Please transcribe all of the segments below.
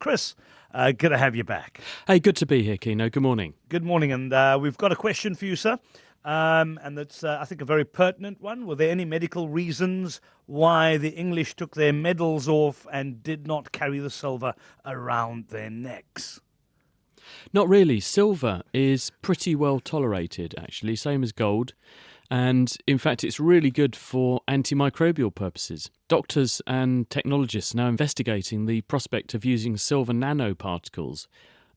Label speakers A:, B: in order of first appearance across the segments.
A: Chris, good to have you back.
B: Hey, good to be here, Keno. Good morning.
A: Good morning, and we've got a question for you, sir. And that's, I think, a very pertinent one. Were there any medical reasons why the English took their medals off and did not carry the silver around their necks?
B: Not really. Silver is pretty well tolerated, actually, same as gold. And in fact, it's really good for antimicrobial purposes. Doctors and technologists are now investigating the prospect of using silver nanoparticles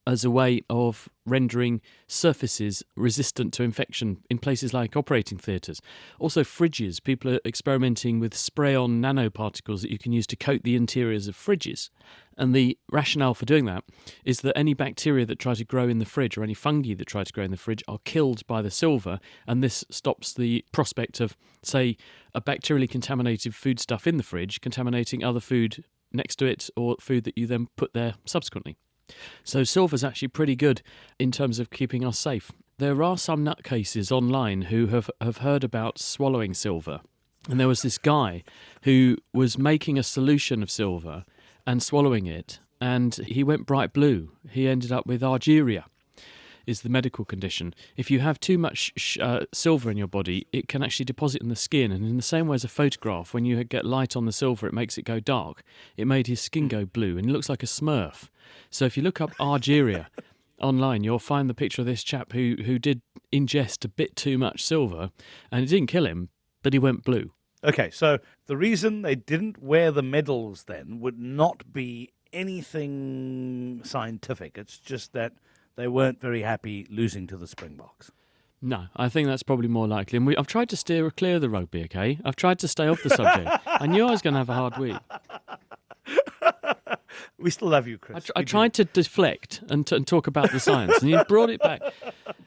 B: as a way of rendering surfaces resistant to infection in places like operating theatres. Also fridges. People are experimenting with spray-on nanoparticles that you can use to coat the interiors of fridges. And the rationale for doing that is that any bacteria that try to grow in the fridge or any fungi that try to grow in the fridge are killed by the silver, and this stops the prospect of, say, a bacterially contaminated foodstuff in the fridge contaminating other food next to it or food that you then put there subsequently. So silver's actually pretty good in terms of keeping us safe. There are some nutcases online who have heard about swallowing silver. And there was this guy who was making a solution of silver and swallowing it, and he went bright blue. He ended up with argyria, is the medical condition. If you have too much silver in your body, it can actually deposit in the skin, and in the same way as a photograph, when you get light on the silver, it makes it go dark. It made his skin go blue, and he looks like a smurf. So if you look up argyria online, you'll find the picture of this chap who did ingest a bit too much silver, and it didn't kill him, but he went blue.
A: Okay, so the reason they didn't wear the medals then would not be anything scientific. It's just that they weren't very happy losing to the Springboks.
B: No, I think that's probably more likely. And I've tried to steer clear of the rugby, okay? I've tried to stay off the subject. I knew I was going to have a hard week.
A: We still love you, Chris.
B: I tried to deflect and talk about the science, and you brought it back.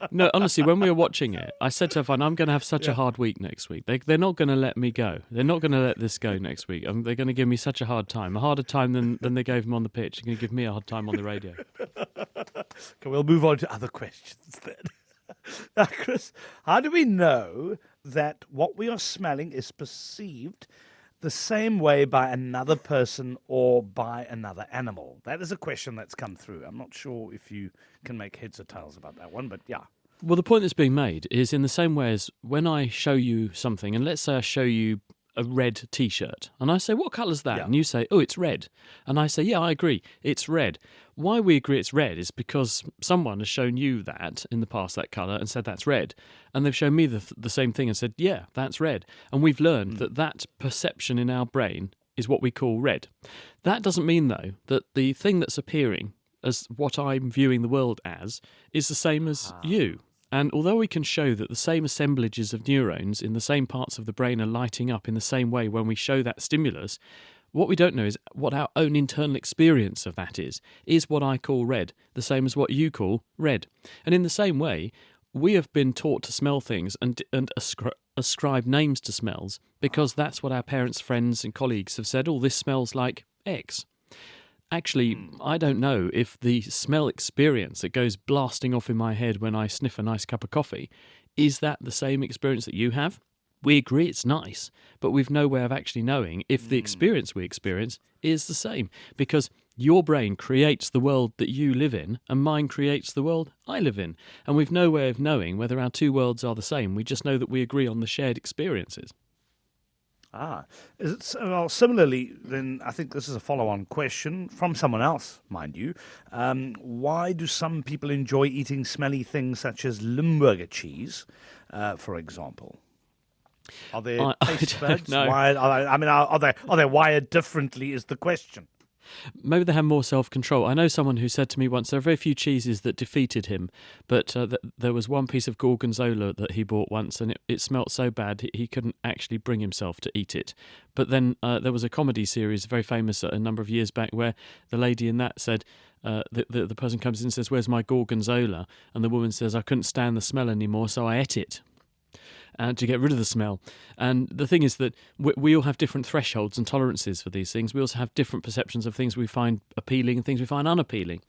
B: No, honestly, when we were watching it, I said to everyone, I'm going to have such a hard week next week. They're not going to let me go. They're not going to let this go next week. They're going to give me such a hard time, a harder time than they gave him on the pitch. They're going to give me a hard time on the radio.
A: Okay, we'll move on to other questions then. Now, Chris, how do we know that what we are smelling is perceived the same way by another person or by another animal? That is a question that's come through. I'm not sure if you can make heads or tails about that one, but yeah.
B: Well, the point that's being made is in the same way as when I show you something, and let's say I show you a red T-shirt, and I say, what colour's that?
A: Yeah.
B: And you say, oh, it's red. And I say, yeah, I agree, it's red. Why we agree it's red is because someone has shown you that in the past, that colour, and said that's red. And they've shown me the same thing and said, yeah, that's red. And we've learned that perception in our brain is what we call red. That doesn't mean, though, that the thing that's appearing as what I'm viewing the world as is the same as you. And although we can show that the same assemblages of neurons in the same parts of the brain are lighting up in the same way when we show that stimulus, what we don't know is what our own internal experience of that is what I call red, the same as what you call red. And in the same way, we have been taught to smell things and ascribe names to smells because that's what our parents, friends and colleagues have said, oh, this smells like X. Actually, I don't know if the smell experience that goes blasting off in my head when I sniff a nice cup of coffee, is that the same experience that you have? We agree it's nice, but we've no way of actually knowing if the experience we experience is the same, because your brain creates the world that you live in and mine creates the world I live in, and we've no way of knowing whether our two worlds are the same. We just know that we agree on the shared experiences.
A: Well, similarly, then I think this is a follow-on question from someone else, mind you. Why do some people enjoy eating smelly things such as Limburger cheese, for example? Are their taste buds wired? Are they wired differently? Is the question.
B: Maybe they have more self-control. I know someone who said to me once, there are very few cheeses that defeated him, but there was one piece of gorgonzola that he bought once, and it smelt so bad he couldn't actually bring himself to eat it. But then there was a comedy series, very famous a number of years back, where the lady in that said, the person comes in and says, where's my gorgonzola? And the woman says, I couldn't stand the smell anymore, so I ate it. To get rid of the smell. And the thing is that we all have different thresholds and tolerances for these things. We also have different perceptions of things we find appealing and things we find unappealing.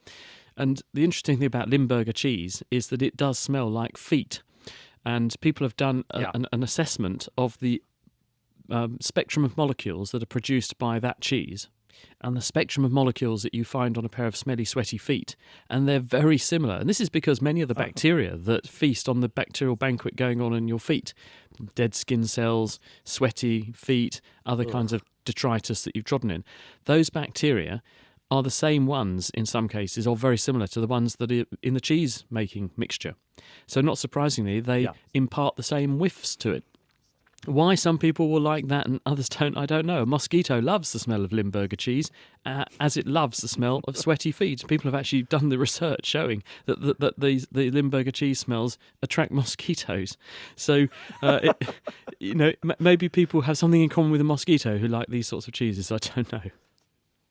B: And the interesting thing about Limburger cheese is that it does smell like feet. And people have done an assessment of the spectrum of molecules that are produced by that cheese. and the spectrum of molecules that you find on a pair of smelly, sweaty feet. And they're very similar. And this is because many of the bacteria that feast on the bacterial banquet going on in your feet, dead skin cells, sweaty feet, other kinds of detritus that you've trodden in, those bacteria are the same ones in some cases, or very similar to the ones that are in the cheese making mixture. So not surprisingly, they impart the same whiffs to it. Why some people will like that and others don't, I don't know. A mosquito loves the smell of Limburger cheese, as it loves the smell of sweaty feet. People have actually done the research showing that the Limburger cheese smells attract mosquitoes. So, maybe people have something in common with a mosquito who like these sorts of cheeses. I don't know.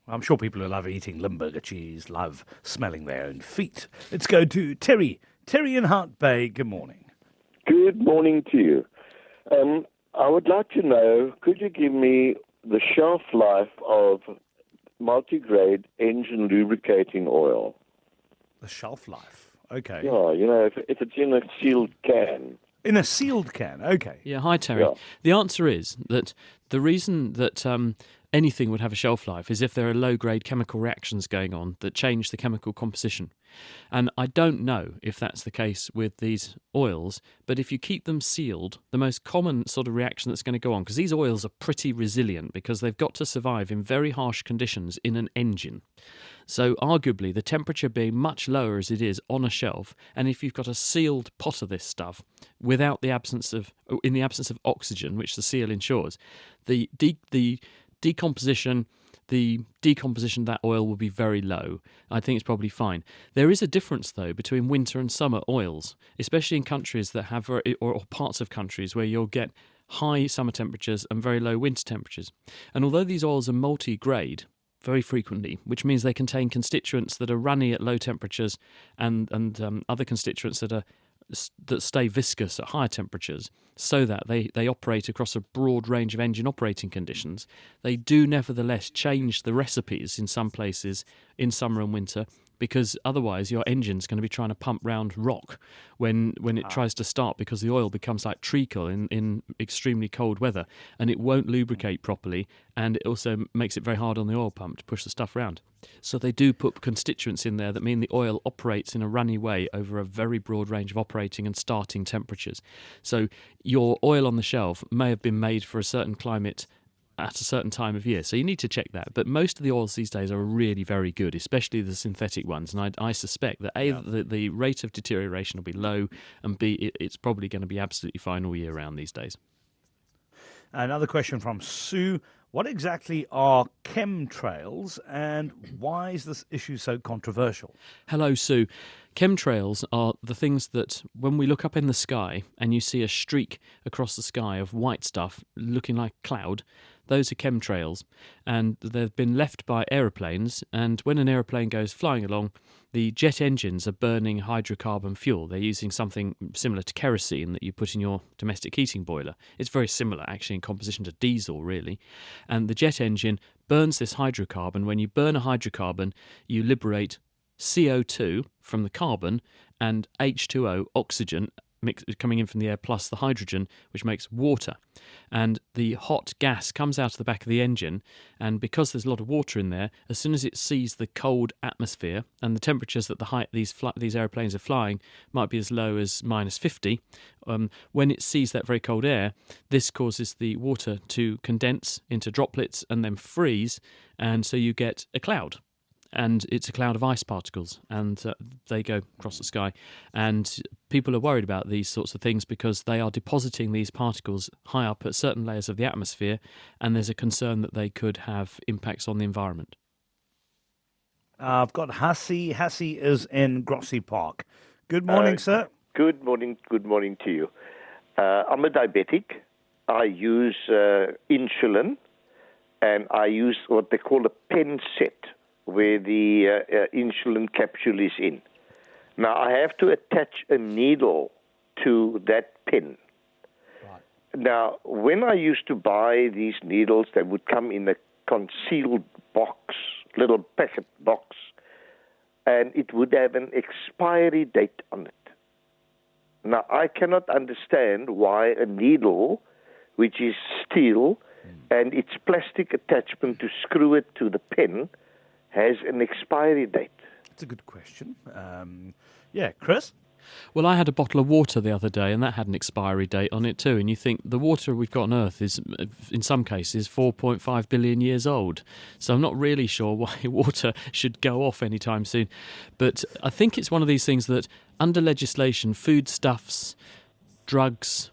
A: I'm sure people who love eating Limburger cheese love smelling their own feet. Let's go to Terry. Terry in Hart Bay, good morning.
C: Good morning to you. I would like to know, could you give me the shelf life of multigrade engine lubricating oil?
A: The shelf life, okay.
C: Yeah, if it's in a sealed can.
A: In a sealed can, okay.
B: Yeah, hi Terry.
C: Yeah.
B: The answer is that the reason that anything would have a shelf life is if there are low-grade chemical reactions going on that change the chemical composition. And I don't know if that's the case with these oils, but if you keep them sealed, the most common sort of reaction that's going to go on, because these oils are pretty resilient because they've got to survive in very harsh conditions in an engine. So arguably, the temperature being much lower as it is on a shelf, and if you've got a sealed pot of this stuff without in the absence of oxygen, which the seal ensures, the decomposition of that oil will be very low. I think it's probably fine. There is a difference, though, between winter and summer oils, especially in countries that have, or parts of countries where you'll get high summer temperatures and very low winter temperatures. And although these oils are multi-grade, very frequently, which means they contain constituents that are runny at low temperatures and other constituents that stay viscous at higher temperatures, so that they operate across a broad range of engine operating conditions. They do nevertheless change the recipes in some places in summer and winter, because otherwise your engine's going to be trying to pump round rock when it tries to start, because the oil becomes like treacle in extremely cold weather, and it won't lubricate properly, and it also makes it very hard on the oil pump to push the stuff around. So they do put constituents in there that mean the oil operates in a runny way over a very broad range of operating and starting temperatures. So your oil on the shelf may have been made for a certain climate at a certain time of year. So you need to check that. But most of the oils these days are really very good, especially the synthetic ones. And I suspect that the rate of deterioration will be low, and B, it's probably going to be absolutely fine all year round these days.
A: Another question from Sue. What exactly are chemtrails, and why is this issue so controversial?
B: Hello, Sue. Chemtrails are the things that when we look up in the sky and you see a streak across the sky of white stuff looking like cloud, those are chemtrails, and they've been left by aeroplanes, and when an aeroplane goes flying along, the jet engines are burning hydrocarbon fuel. They're using something similar to kerosene that you put in your domestic heating boiler. It's very similar, actually, in composition to diesel, really. And the jet engine burns this hydrocarbon. When you burn a hydrocarbon, you liberate CO2 from the carbon and H2O, oxygen, coming in from the air, plus the hydrogen, which makes water. And the hot gas comes out of the back of the engine, and because there's a lot of water in there, as soon as it sees the cold atmosphere, and the temperatures at the height these aeroplanes are flying might be as low as -50, when it sees that very cold air, this causes the water to condense into droplets and then freeze, and so you get a cloud. And it's a cloud of ice particles, and they go across the sky. And people are worried about these sorts of things because they are depositing these particles high up at certain layers of the atmosphere, and there's a concern that they could have impacts on the environment.
A: I've got Hassie. Hassie is in Grossie Park. Good morning, sir.
C: Good morning to you. I'm a diabetic. I use insulin, and I use what they call a pen set, where the insulin capsule is in. Now, I have to attach a needle to that pen. Right. Now, when I used to buy these needles, they would come in a concealed box, little packet box, and it would have an expiry date on it. Now, I cannot understand why a needle, which is steel, and its plastic attachment to screw it to the pen has an expiry date.
A: That's a good question. Chris?
B: Well, I had a bottle of water the other day, and that had an expiry date on it too. And you think the water we've got on Earth is, in some cases, 4.5 billion years old. So I'm not really sure why water should go off anytime soon. But I think it's one of these things that, under legislation, foodstuffs, drugs,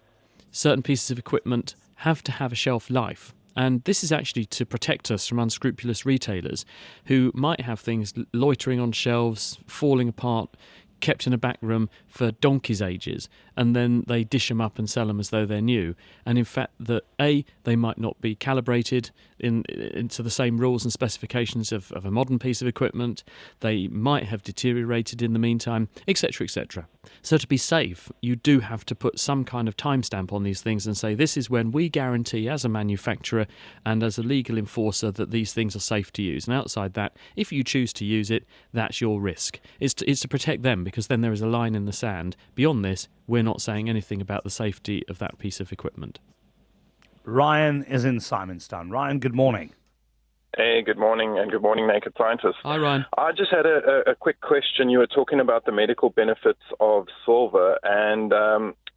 B: certain pieces of equipment have to have a shelf life. And this is actually to protect us from unscrupulous retailers who might have things loitering on shelves, falling apart, kept in a back room for donkey's ages, and then they dish them up and sell them as though they're new. And in fact, they might not be calibrated into the same rules and specifications of a modern piece of equipment. They might have deteriorated in the meantime, etc., etc. So to be safe, you do have to put some kind of timestamp on these things and say, this is when we guarantee as a manufacturer and as a legal enforcer that these things are safe to use. And outside that, if you choose to use it, that's your risk. It's to protect them, because then there is a line in the sand. Beyond this, we're not saying anything about the safety of that piece of equipment.
A: Ryan is in Simonstown. Ryan, good morning.
D: Hey, good morning, and good morning, Naked Scientists.
B: Hi, Ryan.
D: I just had a quick question. You were talking about the medical benefits of silver, and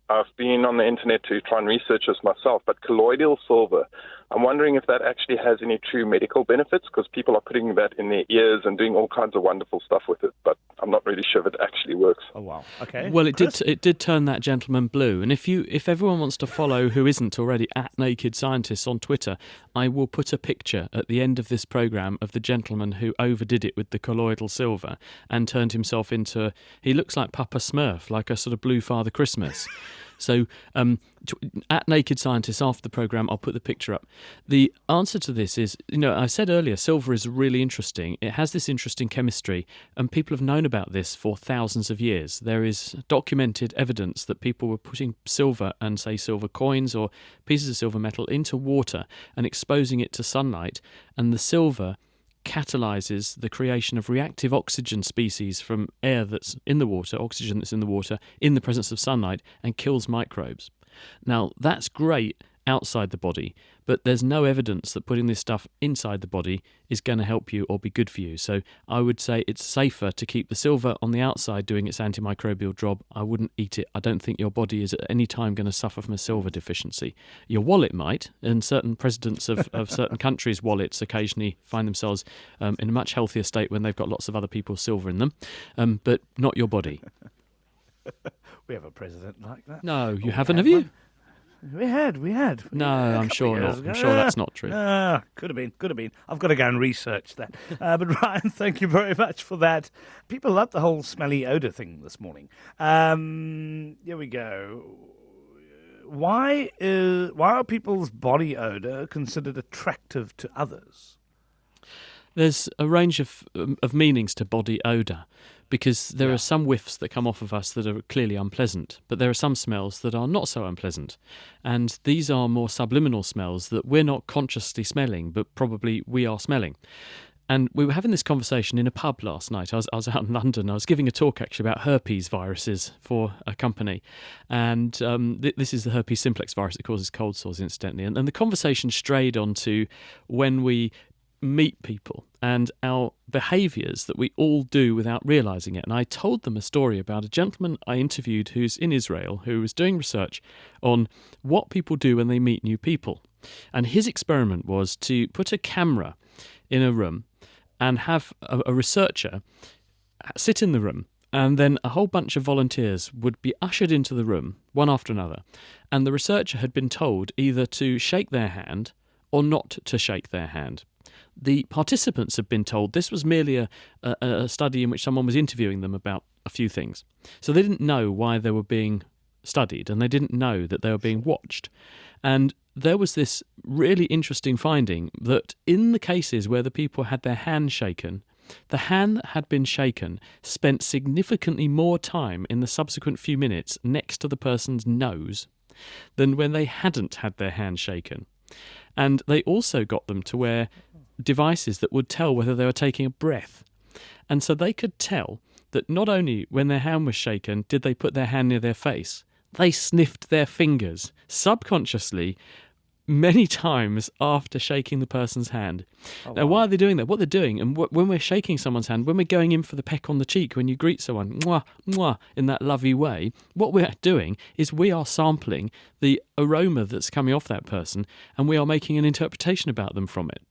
D: I've been on the internet to try and research this myself, but colloidal silver, I'm wondering if that actually has any true medical benefits, because people are putting that in their ears and doing all kinds of wonderful stuff with it, but I'm not really sure if it actually works.
A: Oh, wow. Okay.
B: Well, it did turn that gentleman blue. And if everyone wants to follow who isn't already at Naked Scientists on Twitter, I will put a picture at the end of this programme of the gentleman who overdid it with the colloidal silver and turned himself into, he looks like Papa Smurf, like a sort of blue Father Christmas. So at Naked Scientists after the programme, I'll put the picture up. The answer to this is, I said earlier, silver is really interesting. It has this interesting chemistry, and people have known about this for thousands of years. There is documented evidence that people were putting silver and, say, silver coins or pieces of silver metal into water and exposing it to sunlight, and the silver catalyzes the creation of reactive oxygen species from air that's in the water, oxygen that's in the water, in the presence of sunlight, and kills microbes. Now, that's great outside the body, but there's no evidence that putting this stuff inside the body is going to help you or be good for you. So I would say it's safer to keep the silver on the outside doing its antimicrobial job. I wouldn't eat it. I don't think your body is at any time going to suffer from a silver deficiency. Your wallet might, and certain presidents of certain countries' wallets occasionally find themselves in a much healthier state when they've got lots of other people's silver in them, but not your body.
A: We have a president like that.
B: No, you haven't, have you?
A: We had.
B: No, I'm sure not. I'm sure that's not true.
A: Could have been. I've got to go and research that. But Ryan, thank you very much for that. People love the whole smelly odour thing this morning. Here we go. Why are people's body odour considered attractive to others?
B: There's a range of meanings to body odour, because there are some whiffs that come off of us that are clearly unpleasant, but there are some smells that are not so unpleasant. And these are more subliminal smells that we're not consciously smelling, but probably we are smelling. And we were having this conversation in a pub last night. I was out in London. I was giving a talk actually about herpes viruses for a company. And this is the herpes simplex virus that causes cold sores, incidentally. And the conversation strayed onto when we meet people and our behaviours that we all do without realising it. And I told them a story about a gentleman I interviewed who's in Israel, who was doing research on what people do when they meet new people. And his experiment was to put a camera in a room and have a researcher sit in the room, and then a whole bunch of volunteers would be ushered into the room, one after another. And the researcher had been told either to shake their hand or not to shake their hand. The participants had been told this was merely a study in which someone was interviewing them about a few things. So they didn't know why they were being studied, and they didn't know that they were being watched. And there was this really interesting finding that in the cases where the people had their hand shaken, the hand that had been shaken spent significantly more time in the subsequent few minutes next to the person's nose than when they hadn't had their hand shaken. And they also got them to wear devices that would tell whether they were taking a breath. And so they could tell that not only when their hand was shaken did they put their hand near their face, they sniffed their fingers subconsciously many times after shaking the person's hand. Now, why are they doing that? What they're doing, and when we're shaking someone's hand, when we're going in for the peck on the cheek, when you greet someone, mwah, mwah, in that lovey way, what we're doing is we are sampling the aroma that's coming off that person, and we are making an interpretation about them from it.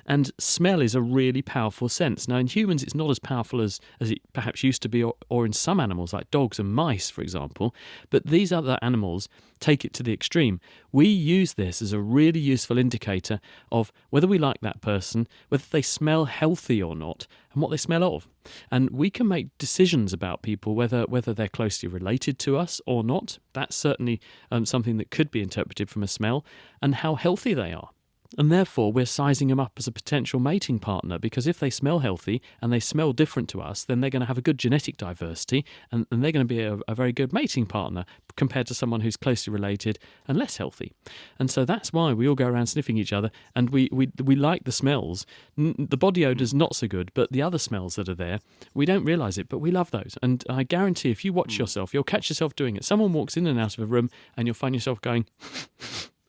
B: And smell is a really powerful sense. Now, in humans, it's not as powerful as it perhaps used to be, or in some animals, like dogs and mice, for example. But these other animals take it to the extreme. We use this as a really useful indicator of whether we like that person, whether they smell healthy or not, and what they smell of. And we can make decisions about people, whether they're closely related to us or not. That's certainly something that could be interpreted from a smell, and how healthy they are. And therefore, we're sizing them up as a potential mating partner, because if they smell healthy and they smell different to us, then they're going to have a good genetic diversity, and they're going to be a very good mating partner compared to someone who's closely related and less healthy. And so that's why we all go around sniffing each other, and we like the smells. The body odour's not so good, but the other smells that are there, we don't realise it, but we love those. And I guarantee if you watch yourself, you'll catch yourself doing it. Someone walks in and out of a room, and you'll find yourself going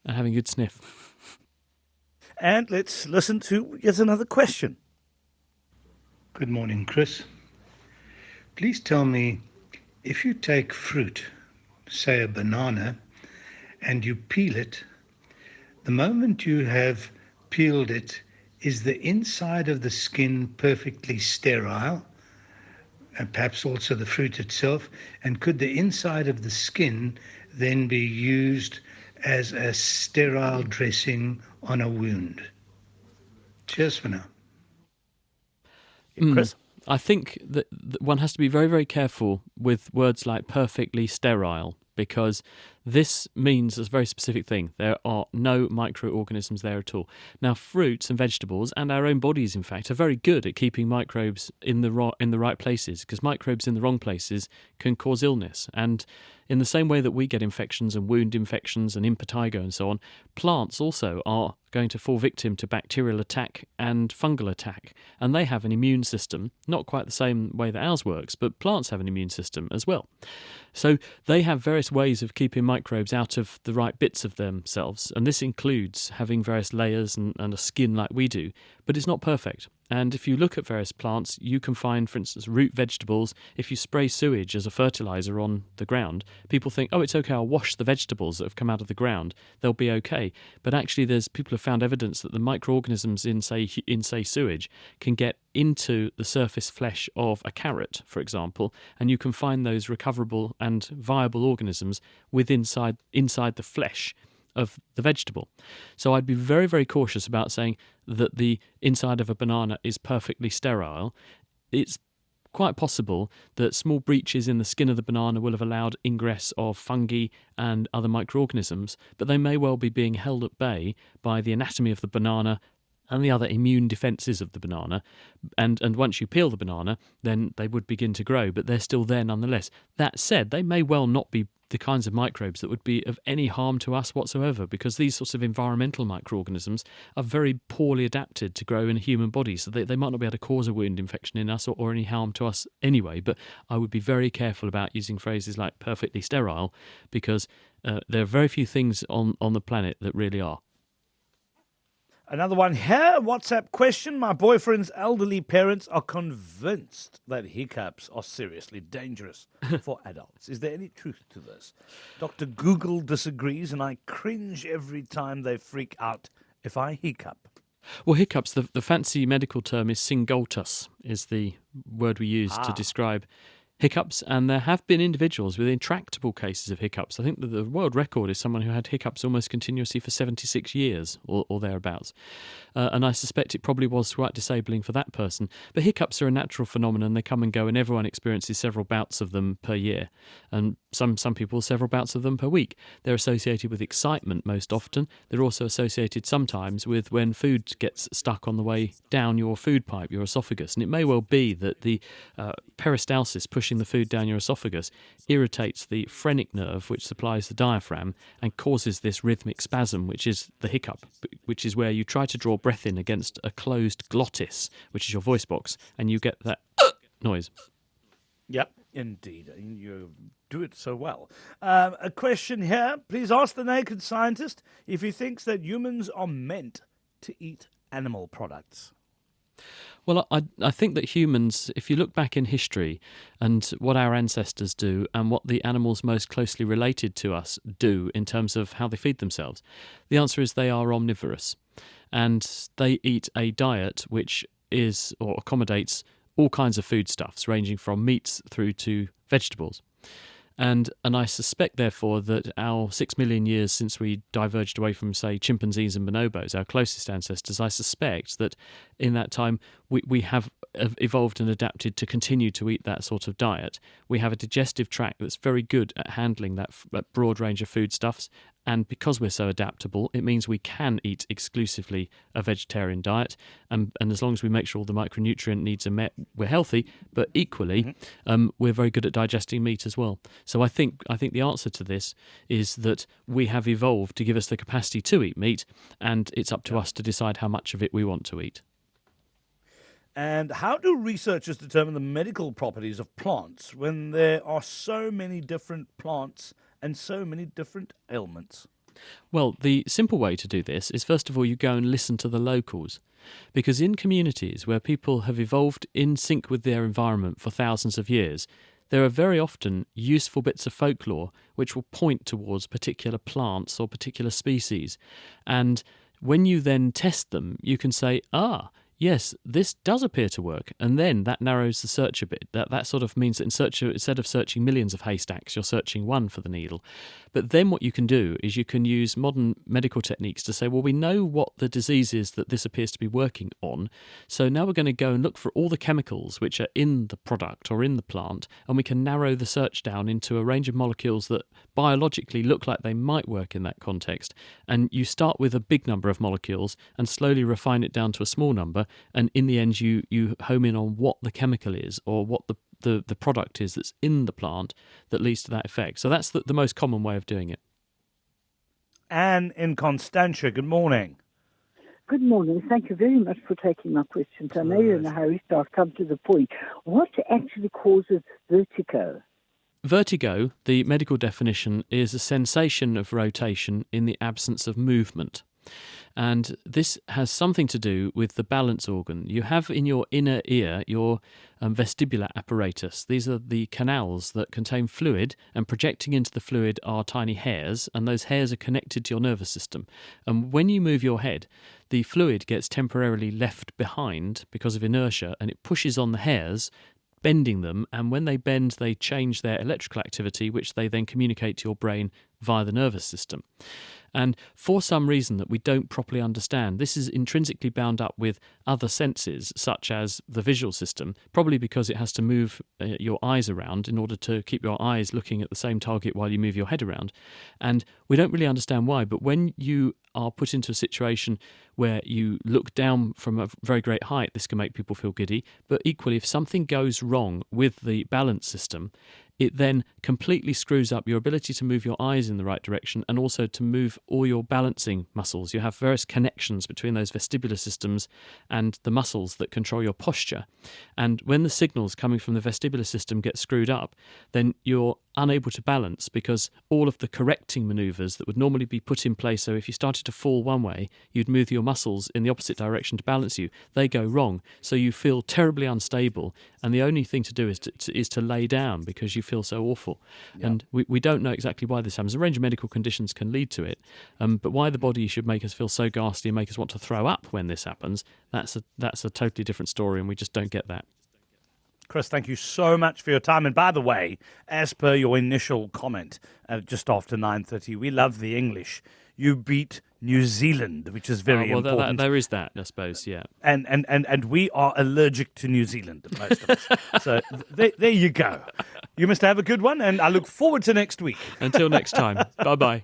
B: and having a good sniff.
A: And let's listen to yet another question.
E: Good morning, Chris. Please tell me, if you take fruit, say a banana, and you peel it, the moment you have peeled it, is the inside of the skin perfectly sterile, and perhaps also the fruit itself, and could the inside of the skin then be used as a sterile dressing on a wound? Cheers for now.
A: Chris?
B: I think that one has to be very, very careful with words like perfectly sterile, because this means a very specific thing. There are no microorganisms there at all. Now, fruits and vegetables, and our own bodies, in fact, are very good at keeping microbes in the right places, because microbes in the wrong places can cause illness. And in the same way that we get infections and wound infections and impetigo and so on, plants also are going to fall victim to bacterial attack and fungal attack. And they have an immune system, not quite the same way that ours works, but plants have an immune system as well. So they have various ways of keeping microbes out of the right bits of themselves, and this includes having various layers and a skin like we do, but it's not perfect. And if you look at various plants, you can find, for instance, root vegetables. If you spray sewage as a fertiliser on the ground, people think, oh, it's okay, I'll wash the vegetables that have come out of the ground. They'll be okay. But actually, people have found evidence that the microorganisms in say, sewage can get into the surface flesh of a carrot, for example, and you can find those recoverable and viable organisms inside the flesh of the vegetable. So I'd be very, very cautious about saying that the inside of a banana is perfectly sterile. It's quite possible that small breaches in the skin of the banana will have allowed ingress of fungi and other microorganisms, but they may well be being held at bay by the anatomy of the banana and the other immune defences of the banana. And once you peel the banana, then they would begin to grow, but they're still there nonetheless. That said, they may well not be the kinds of microbes that would be of any harm to us whatsoever, because these sorts of environmental microorganisms are very poorly adapted to grow in a human body, so they might not be able to cause a wound infection in us or any harm to us anyway. But I would be very careful about using phrases like perfectly sterile, because there are very few things on the planet that really are.
A: Another one here, WhatsApp question. My boyfriend's elderly parents are convinced that hiccups are seriously dangerous for adults. Is there any truth to this? Dr. Google disagrees, and I cringe every time they freak out if I hiccup.
B: Well, hiccups, the fancy medical term is syngultus, is the word we use to describe hiccups, and there have been individuals with intractable cases of hiccups. I think that the world record is someone who had hiccups almost continuously for 76 years or thereabouts. And I suspect it probably was quite disabling for that person. But hiccups are a natural phenomenon. They come and go, and everyone experiences several bouts of them per year. And some people, several bouts of them per week. They're associated with excitement most often. They're also associated sometimes with when food gets stuck on the way down your food pipe, your esophagus. And it may well be that the peristalsis, pushing the food down your esophagus, irritates the phrenic nerve, which supplies the diaphragm, and causes this rhythmic spasm, which is the hiccup, which is where you try to draw breath in against a closed glottis, which is your voice box, and you get that noise.
A: Yep, indeed. You do it so well. A question here. Please ask the naked scientist if he thinks that humans are meant to eat animal products.
B: Well, I think that humans, if you look back in history and what our ancestors do and what the animals most closely related to us do in terms of how they feed themselves, the answer is they are omnivorous. And they eat a diet which is or accommodates all kinds of foodstuffs, ranging from meats through to vegetables. And I suspect, therefore, that our 6 million years since we diverged away from, say, chimpanzees and bonobos, our closest ancestors, I suspect that in that time we have evolved and adapted to continue to eat that sort of diet. We have a digestive tract that's very good at handling that broad range of foodstuffs. And because we're so adaptable, it means we can eat exclusively a vegetarian diet. And as long as we make sure all the micronutrient needs are met, we're healthy. But equally, we're very good at digesting meat as well. So I think the answer to this is that we have evolved to give us the capacity to eat meat, and it's up to us to decide how much of it we want to eat.
A: And how do researchers determine the medical properties of plants when there are so many different plants and so many different ailments?
B: Well, the simple way to do this is, first of all, you go and listen to the locals. Because in communities where people have evolved in sync with their environment for thousands of years, there are very often useful bits of folklore which will point towards particular plants or particular species. And when you then test them, you can say, yes, this does appear to work, and then that narrows the search a bit. That sort of means that instead of searching millions of haystacks, you're searching one for the needle. But then what you can do is you can use modern medical techniques to say, well, we know what the disease is that this appears to be working on, so now we're going to go and look for all the chemicals which are in the product or in the plant, and we can narrow the search down into a range of molecules that biologically look like they might work in that context. And you start with a big number of molecules and slowly refine it down to a small number, and in the end you home in on what the chemical is or what the product is that's in the plant that leads to that effect. So that's the most common way of doing it.
A: Anne in Constantia, good morning.
F: Good morning. Thank you very much for taking my questions. I know you're in a hurry, so I'll come to the point. What actually causes vertigo?
B: Vertigo, the medical definition, is a sensation of rotation in the absence of movement. And this has something to do with the balance organ. You have in your inner ear your vestibular apparatus. These are the canals that contain fluid, and projecting into the fluid are tiny hairs, and those hairs are connected to your nervous system. And when you move your head, the fluid gets temporarily left behind because of inertia, and it pushes on the hairs, bending them, and when they bend, they change their electrical activity, which they then communicate to your brain via the nervous system. And for some reason that we don't properly understand, this is intrinsically bound up with other senses, such as the visual system, probably because it has to move your eyes around in order to keep your eyes looking at the same target while you move your head around. And we don't really understand why, but when you are put into a situation where you look down from a very great height, this can make people feel giddy. But equally, if something goes wrong with the balance system, it then completely screws up your ability to move your eyes in the right direction and also to move all your balancing muscles. You have various connections between those vestibular systems and the muscles that control your posture. And when the signals coming from the vestibular system get screwed up, then you're unable to balance because all of the correcting maneuvers that would normally be put in place, so if you started to fall one way, you'd move your muscles in the opposite direction to balance you. They go wrong, so you feel terribly unstable, and the only thing to do is to lay down because you feel so awful. Yep. And we don't know exactly why this happens. A range of medical conditions can lead to it, but why the body should make us feel so ghastly and make us want to throw up when this happens, that's a totally different story, and we just don't get that.
A: Chris, thank you so much for your time. And by the way, as per your initial comment just after 9:30, we love the English. You beat New Zealand, which is very important.
B: There is that, I suppose, yeah.
A: And we are allergic to New Zealand, most of us. So there you go. You must have a good one, and I look forward to next week.
B: Until next time. Bye-bye.